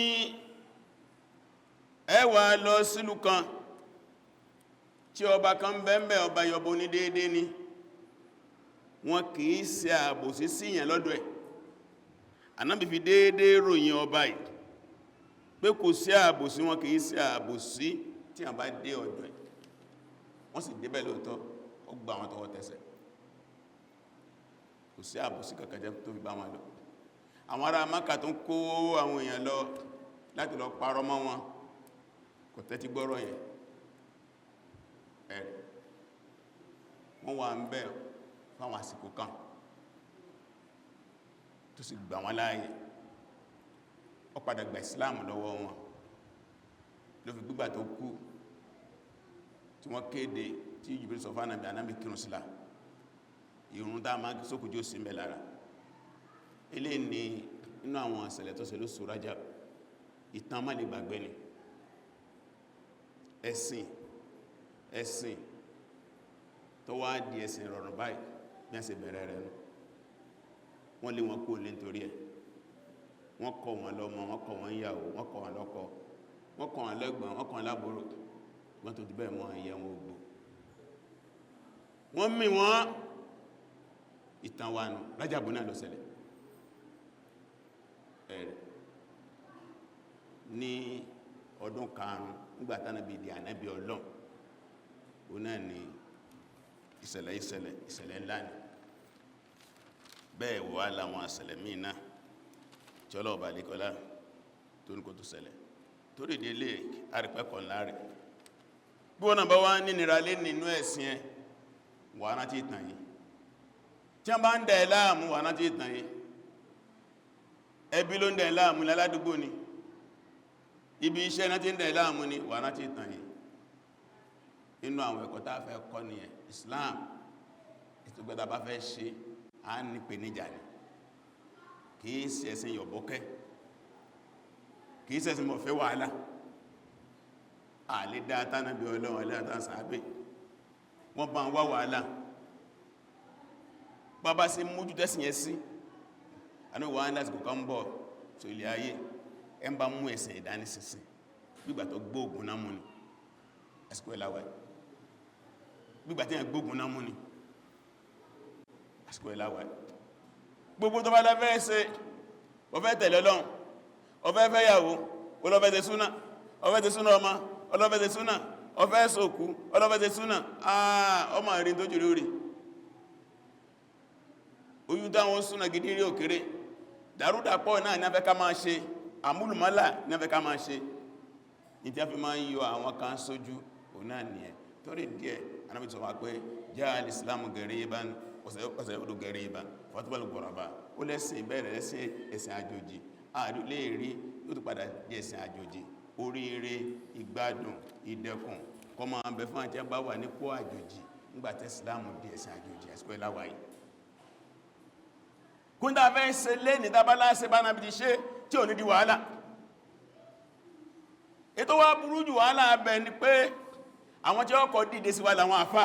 ẹ wá lọ sílùú kan tí ọba kan bẹ́ẹ̀bẹ́ ọba yọbọ ní déédé ní, wọn kìí ṣe àbòsí síyàn lọ́dọ̀ ẹ̀. Ànábì fi déédé ròyìn ọba yìí pé kò sí àbòsí, wọn kìí ṣe àbòsí tí a bá dé ọ̀dọ̀ ẹ̀. Wọ́n sì débẹ̀ lóòtọ́, ó gbà wọn tọwọ́ tẹsẹ̀ kò sí àbòsí kankan jẹ́ tó fi bá wọn lọ àwọn ará Mákà tó ń kó àwọn èèyàn lọ láti lọ parọ́ mọ́ wọn kò tẹ́tí gbọ́rọ̀ yẹn ẹ̀rì wọ́n wà ń bẹ̀ fáwọn àsìkò kan tó sì gbà wọn láàyè ó padà gba ìsìláàmù lọ́wọ́ wọn ló fi gbígbà tó kú tí wọ́n kéde tí Jibril sọ fánàbí anábì kírun sílá ìrun tá a máa sókùjú sí mẹ́ lára ilé ní inú àwọn ìṣẹ̀lẹ̀ tó ṣe lóṣù Rajab ìtàn má lè gbàgbé ni ẹ̀sìn tó wá di ẹ̀sìn rọrùn báyìí bí a ṣe bẹ̀rẹ̀ rẹ̀ nù wọ́n lé wọn kú olè nítorí ẹ̀ wọ́n kọ̀ wọn lọ́mọ wọ́n kọ̀ wọn ìyàwó wọ́n kọ̀ wọn lọ́kọ wọ́n kọ̀ wọn lẹ́gbọ̀n wọ́n kọ̀ wọn lábúrò wọ́n tó ti bẹ́ẹ̀ mọ́ ìyẹ́ wọn ògbò wọ́n mì wọ́n ìtàn wa nù Rájàbù náà ló ṣẹlẹ̀ ẹ̀rẹ̀ ní ọdún karùn-ún nígbàtá náà bí di ànábì Ọlọ́run ó náà ni ìṣẹ̀lẹ̀ ńlá ni bẹ́ẹ̀ wà láwọn ìṣẹ̀lẹ̀ míì náà tí ọlọ́ọ̀bà alékọlá tó ní kò tó ṣẹlẹ̀ tó rí délé àrípẹ́kọ̀ ńlá rẹ̀ bí wọ́n náà bá wá nínira lé nínú ẹ̀sìn ẹ wà náà tí ìtàn yìí tí wọ́n bá ń dẹ̀ láàmú wà náà tí ìtàn yìí ẹbí ló ń dẹ̀ láàmú láládùúgbò ni ibi iṣẹ́ náà tí ń dẹ̀ láàmú ni wà náà tí ìtàn yìí inú àwọn ẹ̀kọ́ tá a fẹ́ kọ́ ni ẹ̀ Islam ìtùgbẹ́ta bá fẹ́ ṣe a ní pè níjà ni kìí ṣẹ̀sìn yọ̀bọ́kẹ́ kìí ṣẹ̀sìn mọ̀fẹ́ wàhálà àlè dáadáa náà bí Ọlọ́run aláàtàn sàábé wọ́n bá ń wá wàhálà bàbá sí mójú tẹ́sìn yẹ sí àní wàhálà sí kò kán bọ̀ tó ilé ayé ẹ ń bá mú ẹ̀sìn ìdánisìsìn gbígbà tó gbóògùn náà mú ni ẹ̀sìkò ìlàwẹ̀ gbígbà tí yẹn gbóògùn náà mú ni ẹ̀sìkò ìlàwẹ̀ gbogbo tó bá lẹ́fẹ́ ṣe ọfẹ́ tẹ̀lé Ọlọ́run ọfẹ́ fẹ́yàwó ọlọ́fẹ́ tẹ súnà ọfẹ́ tẹ súnà ọmọ ọlọ́fẹ́ tẹ súnà ọfẹ́ sókú ọlọ́fẹ́ tẹ súnà ọmọ ìrìn tó jùlọ rí oyún táwọn súnà gidi rí òkèrè dàrúdàpọ̀ náà ní afẹ́ ká máa ṣe àmúlùmálà ní afẹ́ ká máa ṣe ní tí a fi máa ń yọ àwọn kan sójú òun náà nìyẹn torí díẹ̀ Ànábì sọ wá pé jaa al-islamu ghariban ọ̀sẹ̀ odò ghariban fatubal ghuraba ó lẹ́sìn bẹ̀rẹ̀ ẹ̀sìn àjòjì ààrùn lè rí yóò tó padà di ẹ̀sìn àjòjì oríire ìgbádùn ìdẹ̀kùn kọ́ máa bẹ fún àti àbá wà nípò àjòjì nígbàtí ìsìláàmù di ẹ̀sìn àjòjì ẹ̀sìkò ìláwàáyì kúndà fẹ́ ṣe lé ní tábálá ṣe bá náà bí ti ṣe tí ò ní di wàhálà ètò wá burú jù wàhálà abẹ ni pé àwọn tí ọkọ̀ dìde sí wà láwọn àfá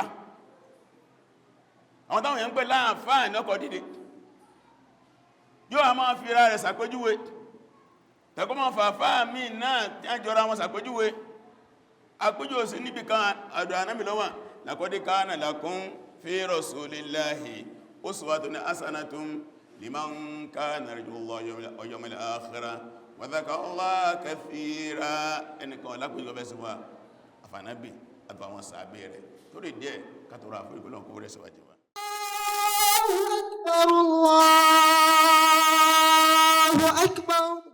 àwọn táwọn èèyàn ń pè láàfá ní ọkọ̀ dìde yóò a máa fi ra rẹ̀ sàpéjúwe tẹ́kọ́ máa fàfá mí náà tí a jọra wọn sàpéjúwe àpéjúwe sí níbi kan àdó Ànábì lọ́wà laqad kana lakum fi rasulillahi uswatun hasanatun liman kana yarjullaha wal yawmal akhir wa dhakara Allaha kathira ẹnìkan lápéjúwe bẹ́ sí wa àfànábì àtàwọn sàábẹ̀ rẹ̀ tó rí díẹ̀ kàtàrà fún ìgbọ́lọ́n kó rẹ̀ síwájú wa. Allahu akbar.